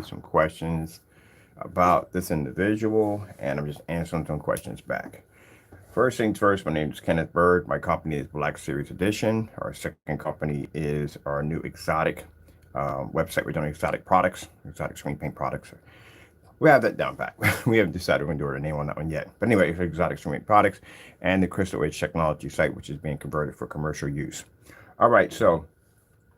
received some questions about this individual, and I'm just answering some questions back. First things first, my name is Kenneth Bird. My company is Black Series Edition. Our second company is our new exotic website. We're doing exotic products, exotic screen paint products. We have that down pat. We haven't decided we're going to do our name on that one yet. But anyway, it's exotic screen paint products and the Crystal Edge technology site, which is being converted for commercial use. All right, so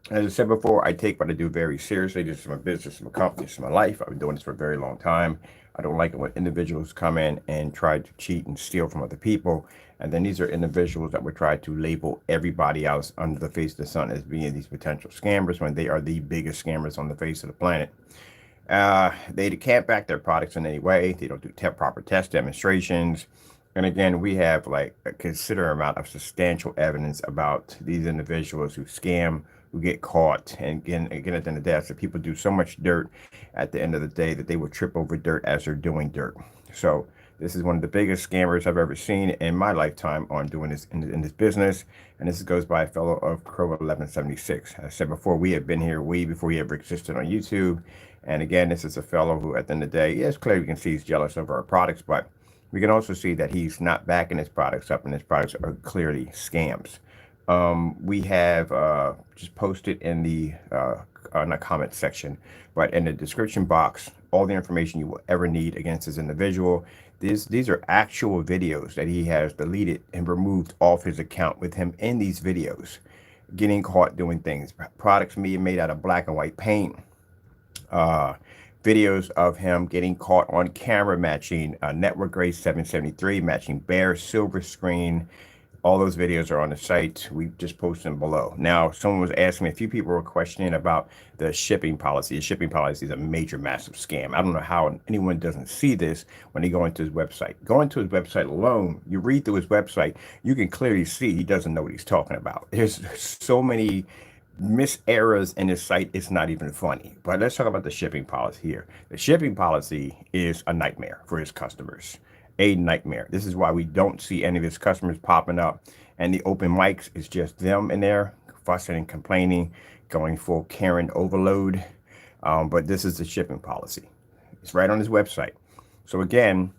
as I said before, I take what I do very seriously. This is my business, my company, this is my life. I've been doing this for a very long time. I don't like it when individuals come in and try to cheat and steal from other people. And then these are individuals that would try to label everybody else under the face of the sun as being these potential scammers when they are the biggest scammers on the face of the planet. They can't back their products in any way. They don't do proper test demonstrations. And again, we have like a considerable amount of substantial evidence about these individuals who scam, who get caught. And again, at the end of the day, so people do so much dirt at the end of the day that they will trip over dirt as they're doing dirt. So this is one of the biggest scammers I've ever seen in my lifetime on doing this in this business. And this goes by a fellow of CROWS1176. As I said before, we have been here way before he ever existed on YouTube. And again, this is a fellow who at the end of the day, yes, clearly you can see he's jealous of our products, but we can also see that he's not backing his products up, and his products are clearly scams. We have just posted in the not comment section, but in the description box, all the information you will ever need against this individual. These are actual videos that he has deleted and removed off his account with him in these videos, getting caught doing things. Products made out of black and white paint. Videos of him getting caught on camera matching network grade 773, matching BeHr silver screen. All those videos are on the site. We just posted them below. Now, someone was asking me, a few people were questioning about the shipping policy. The shipping policy is a major, massive scam. I don't know how anyone doesn't see this when they go into his website. Going to his website alone, you read through his website, you can clearly see he doesn't know what he's talking about. There's so many errors in his site, it's not even funny. But let's talk about the shipping policy here. The shipping policy is a nightmare for his customers. A nightmare. This is why we don't see any of his customers popping up, and the open mics is just them in there fussing and complaining, going full Karen overload. But this is the shipping policy. It's right on his website. So again,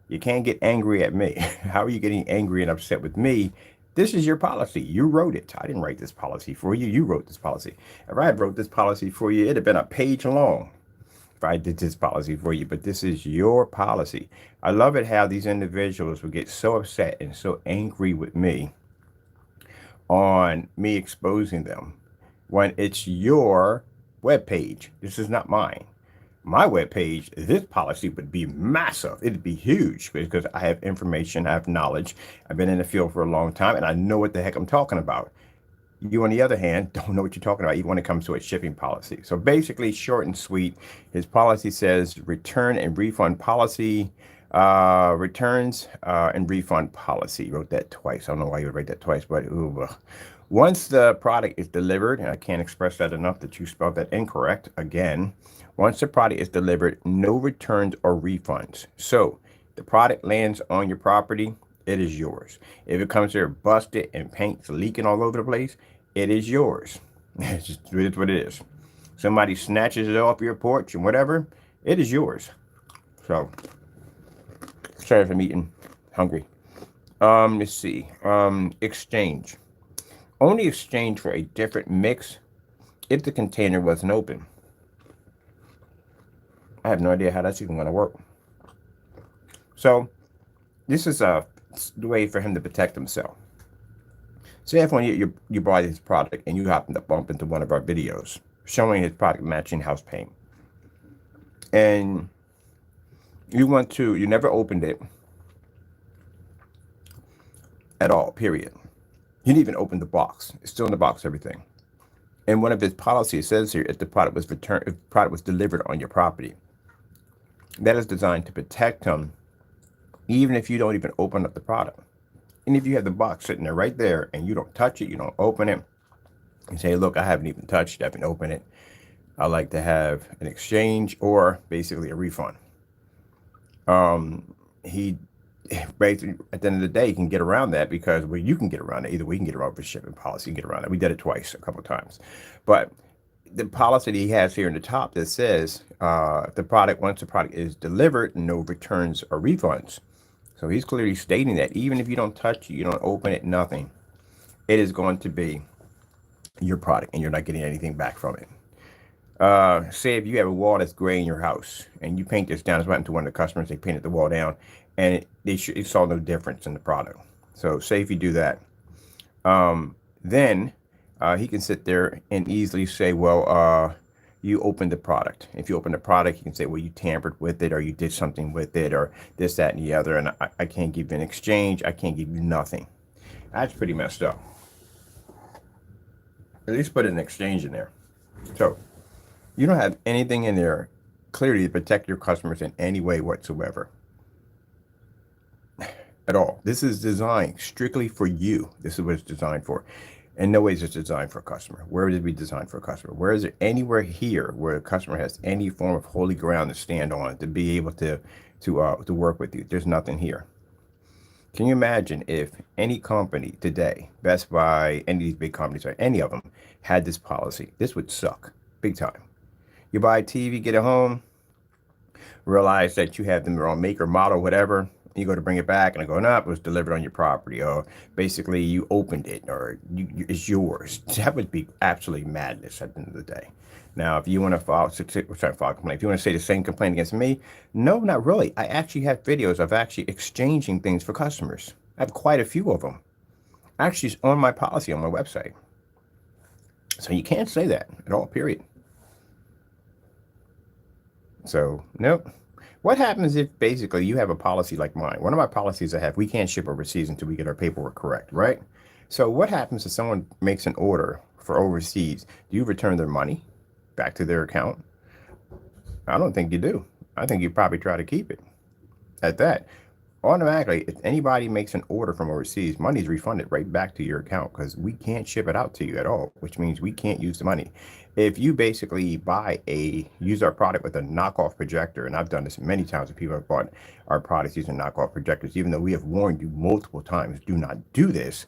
you can't get angry at me. How are you getting angry and upset with me? This is your policy. You wrote it. I didn't write this policy for you. You wrote this policy. If I had wrote this policy for you, it'd have been a page long if I did this policy for you. But this is your policy. I love it how these individuals would get so upset and so angry with me on me exposing them when it's your webpage. This is not mine. My webpage, this policy would be massive. It'd be huge because I have information, I have knowledge. I've been in the field for a long time, and I know what the heck I'm talking about. You, on the other hand, don't know what you're talking about, even when it comes to a shipping policy. So basically, short and sweet, his policy says return and refund policy, returns and refund policy. He wrote that twice. I don't know why you would write that twice, but once the product is delivered, and I can't express that enough that you spelled that incorrect again. Once the product is delivered, no returns or refunds. So the product lands on your property, it is yours. If it comes here busted and paint's leaking all over the place, it is yours. It's just what it is. Somebody snatches it off your porch and whatever, it is yours. So, sorry if I'm eating, hungry. Let's see. Exchange. Only exchange for a different mix if the container wasn't open. I have no idea how that's even going to work. So this is a way for him to protect himself. Say if when you buy this product and you happen to bump into one of our videos showing his product matching house paint, and you never opened it at all, period. You didn't even open the box. It's still in the box, everything. And one of his policies says here, if the product was returned, if the product was delivered on your property, that is designed to protect him, even if you don't even open up the product. And if you have the box sitting there right there and you don't touch it, you don't open it, and say, look, I haven't even touched it, I haven't opened it, I like to have an exchange or basically a refund. He basically, at the end of the day, you can get around that because, well, you can get around it. Either we can get around the shipping policy, you can get around it. We did it twice, a couple of times. But the policy that he has here in the top that says the product, once the product is delivered, no returns or refunds. So he's clearly stating that even if you don't touch it, you don't open it, nothing, it is going to be your product and you're not getting anything back from it. Say if you have a wall that's gray in your house and you paint this down, as went to one of the customers, they painted the wall down and they saw no difference in the product. So say if you do that, then he can sit there and easily say, well, you opened the product. If you open the product, you can say, well, you tampered with it or you did something with it or this, that, and the other. And I can't give you an exchange. I can't give you nothing. That's pretty messed up. At least put an exchange in there. So you don't have anything in there clearly to protect your customers in any way whatsoever. At all. This is designed strictly for you. This is what it's designed for. In no ways it's designed for a customer. Where did we design for a customer? Where is it anywhere here where a customer has any form of holy ground to stand on to be able to work with you? There's nothing here. Can you imagine if any company today, Best Buy, any of these big companies, or any of them, had this policy? This would suck big time. You buy a TV, get it home, realize that you have the wrong make or model, whatever. You go to bring it back and I go, no, it was delivered on your property, or basically you opened it, or it's yours. That would be absolutely madness at the end of the day. Now, if you want to file a complaint, if you want to say the same complaint against me, no, not really. I actually have videos of actually exchanging things for customers. I have quite a few of them. Actually, it's on my policy on my website. So you can't say that at all, period. So, nope. What happens if basically you have a policy like mine? One of my policies I have, we can't ship overseas until we get our paperwork correct, right? So what happens if someone makes an order for overseas? Do you return their money back to their account? I don't think you do. I think you probably try to keep it at that. Automatically, if anybody makes an order from overseas, money is refunded right back to your account because we can't ship it out to you at all, which means we can't use the money. If you basically use our product with a knockoff projector, and I've done this many times with people have bought our products using knockoff projectors, even though we have warned you multiple times, do not do this.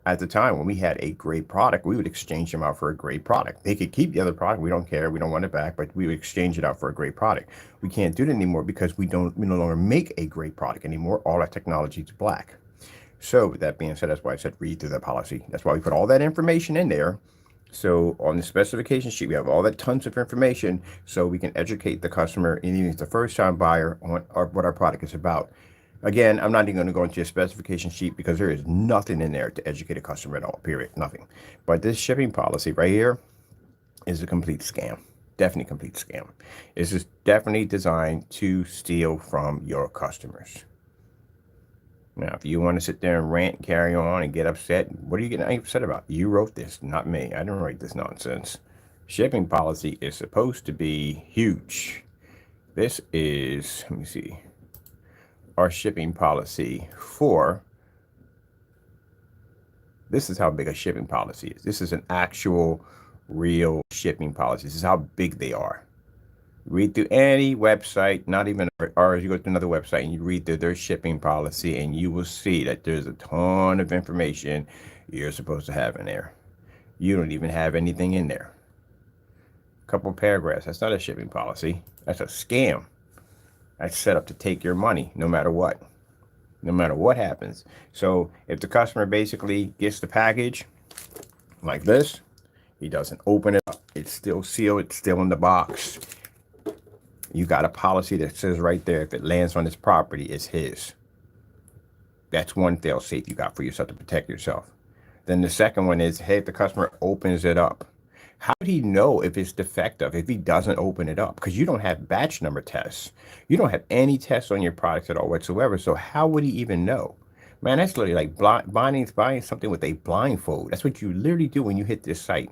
At the time when we had a great product, we would exchange them out for a great product. They could keep the other product. We don't care. We don't want it back, but we would exchange it out for a great product. We can't do it anymore because we no longer make a great product anymore. All our technology is black. So with that being said, that's why I said read through the policy. That's why we put all that information in there. So on the specification sheet, we have all that tons of information so we can educate the customer, and even if it's the first time buyer, on what our product is about. Again, I'm not even going to go into a specification sheet because there is nothing in there to educate a customer at all, period, nothing. But this shipping policy right here is a complete scam, definitely complete scam. This is definitely designed to steal from your customers. Now, if you want to sit there and rant and carry on and get upset, what are you getting upset about? You wrote this, not me. I didn't write this nonsense. Shipping policy is supposed to be huge. This is, let me see, our shipping policy for, this is how big a shipping policy is. This is an actual, real shipping policy. This is how big they are. Read through any website, not even ours, you go to another website and you read through their shipping policy and you will see that there's a ton of information you're supposed to have in there. You don't even have anything in there. A couple of paragraphs, that's not a shipping policy. That's a scam. That's set up to take your money no matter what. No matter what happens. So if the customer basically gets the package like this, he doesn't open it up. It's still sealed, it's still in the box. You got a policy that says right there, if it lands on his property, it's his. That's one fail-safe you got for yourself to protect yourself. Then the second one is, hey, if the customer opens it up, how would he know if it's defective if he doesn't open it up? Because you don't have batch number tests. You don't have any tests on your products at all whatsoever. So how would he even know? Man, that's literally like buying something with a blindfold. That's what you literally do when you hit this site.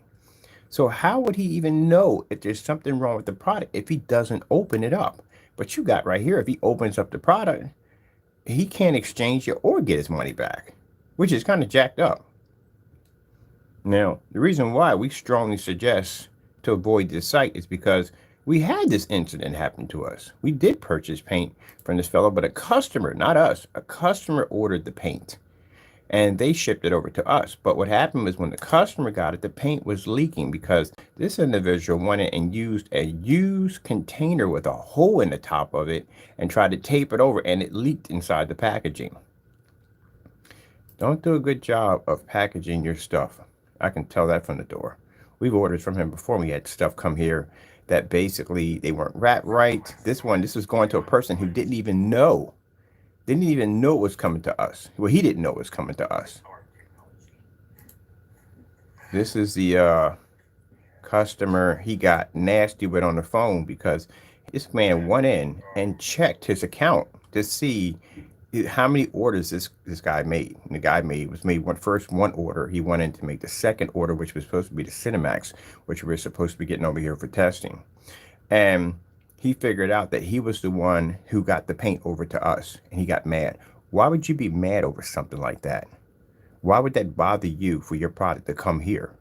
So how would he even know if there's something wrong with the product if he doesn't open it up? But you got right here, if he opens up the product, he can't exchange it or get his money back, which is kind of jacked up. Now, the reason why we strongly suggest to avoid this site is because we had this incident happen to us. We did purchase paint from this fellow, but a customer, not us, a customer ordered the paint. and they shipped it over to us. But what happened was when the customer got it, the paint was leaking because this individual went in and used a used container with a hole in the top of it and tried to tape it over, and it leaked inside the packaging. Don't do a good job of packaging your stuff. I can tell that from the door. We've ordered from him before. We had stuff come here that basically they weren't wrapped right. This was going to a person who didn't even know it was coming to us. Well, he didn't know it was coming to us. This is the customer he got nasty with on the phone because this man went in and checked his account to see how many orders this guy made. And the guy made one order. He went in to make the second order, which was supposed to be the Cinemax, which we're supposed to be getting over here for testing. And he figured out that he was the one who got the paint over to us, and he got mad. Why would you be mad over something like that? Why would that bother you for your product to come here?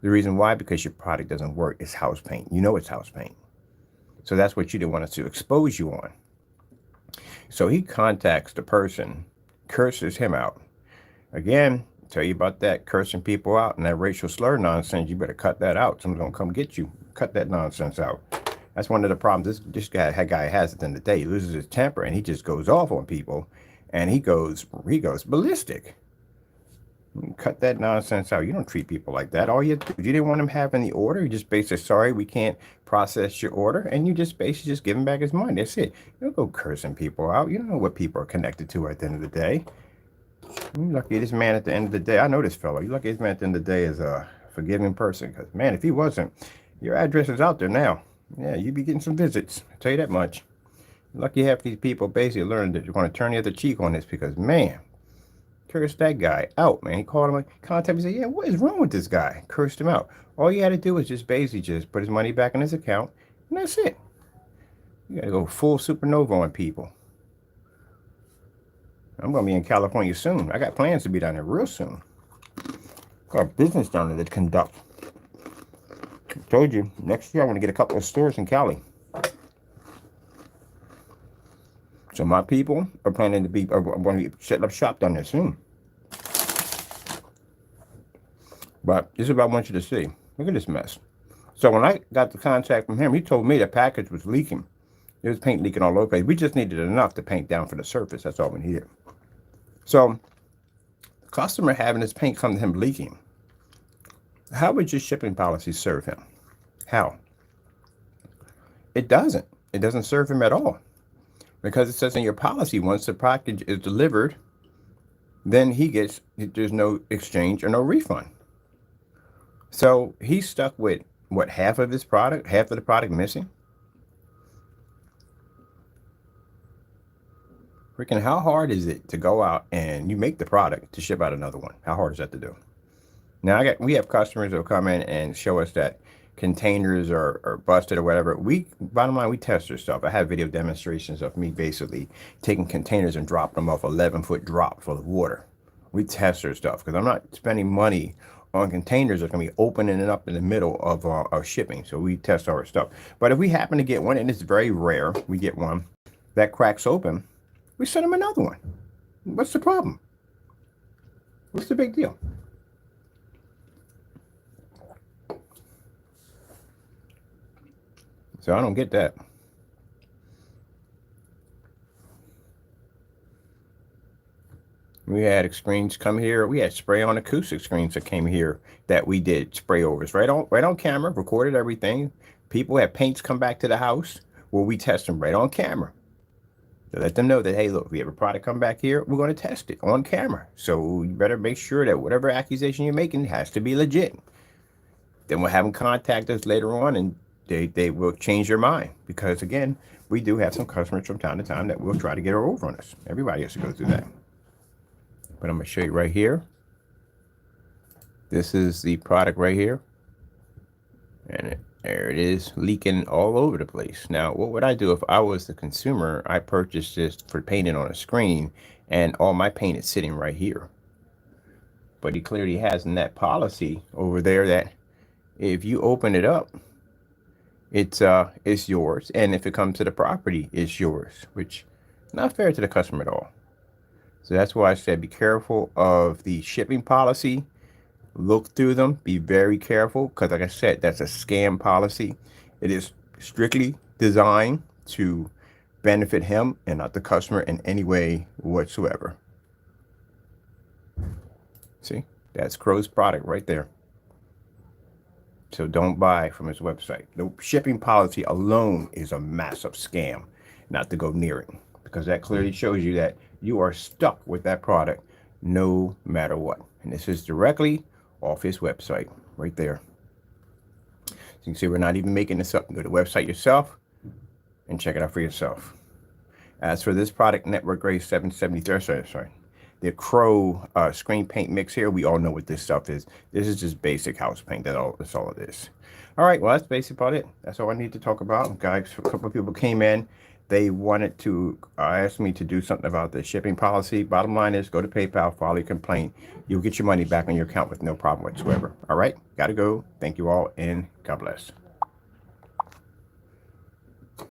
The reason why, because your product doesn't work. It's house paint. You know it's house paint. So that's what you didn't want us to expose you on. So he contacts the person, curses him out. Again, tell you about that cursing people out and that racial slur nonsense. You better cut that out. Someone's gonna come get you. Cut that nonsense out. That's one of the problems this guy has at the end of the day. He loses his temper and he just goes off on people, and he goes ballistic. Cut that nonsense out. You don't treat people like that. All you didn't want him having the order. You just basically, sorry, we can't process your order, and you just basically just give him back his money. That's it. You don't go cursing people out. You don't know what people are connected to at the end of the day. You're lucky this man at the end of the day. I know this fellow. You're lucky this man at the end of the day is a forgiving person. Because man, if he wasn't, your address is out there now. Yeah, you'd be getting some visits. I'll tell you that much. Lucky half these people basically learned that you're going to turn the other cheek on this because, man, cursed that guy out, man. He called him, contacted me, said, yeah, what is wrong with this guy? Cursed him out. All you had to do was just basically just put his money back in his account, and that's it. You got to go full supernova on people. I'm going to be in California soon. I got plans to be down there real soon. Got business down there to conduct. I told you, next year I want to get a couple of stores in Cali. So my people are planning to be, are going to be setting up shop down there soon. But this is what I want you to see. Look at this mess. So when I got the contact from him, he told me the package was leaking. There was paint leaking all over the place. We just needed enough to paint down for the surface. That's all we needed. So the customer having his paint come to him leaking, how would your shipping policy serve him? How? It doesn't. It doesn't serve him at all. Because it says in your policy, once the package is delivered, then there's no exchange or no refund. So he's stuck with, what, half of the product missing? Freaking, how hard is it to go out and you make the product to ship out another one? How hard is that to do? Now, we have customers that will come in and show us that containers are busted or whatever. Bottom line, we test their stuff. I have video demonstrations of me basically taking containers and dropping them off 11-foot drop full of water. We test their stuff because I'm not spending money on containers that are going to be opening it up in the middle of our shipping. So we test our stuff. But if we happen to get one, and it's very rare, we get one that cracks open, we send them another one. What's the problem? What's the big deal? So I don't get that. We had screens come here. We had spray on acoustic screens that came here that we did spray overs right on camera, recorded everything. People had paints come back to the house where we test them right on camera. To let them know that, hey, look, if we have a product come back here, we're going to test it on camera. So you better make sure that whatever accusation you're making has to be legit. Then we'll have them contact us later on, and they will change their mind. Because, again, we do have some customers from time to time that will try to get her over on us. Everybody has to go through that. But I'm going to show you right here. This is the product right here. And there it is, leaking all over the place. Now, what would I do if I was the consumer? I purchased this for painting on a screen, and all my paint is sitting right here. But he clearly has in that policy over there that if you open it up, it's yours, and if it comes to the property, it's yours, which is not fair to the customer at all. So that's why I said be careful of the shipping policy. Look through them. Be very careful because, like I said, that's a scam policy. It is strictly designed to benefit him and not the customer in any way whatsoever. See, that's Crow's product right there. So don't buy from his website. The shipping policy alone is a massive scam, not to go near it, because that clearly shows you that you are stuck with that product no matter what. And this is directly off his website right there. So you can see we're not even making this up. Go to the website yourself and check it out for yourself. As for this product, Network Grade 773, sorry, the Crow screen paint mix here, we all know what this stuff is. This is just basic house paint. That's all it is. All right, well, that's basically about it. That's all I need to talk about. Guys, a couple of people came in. They wanted to ask me to do something about the shipping policy. Bottom line is, go to PayPal, file your complaint. You'll get your money back on your account with no problem whatsoever. All right, got to go. Thank you all, and God bless.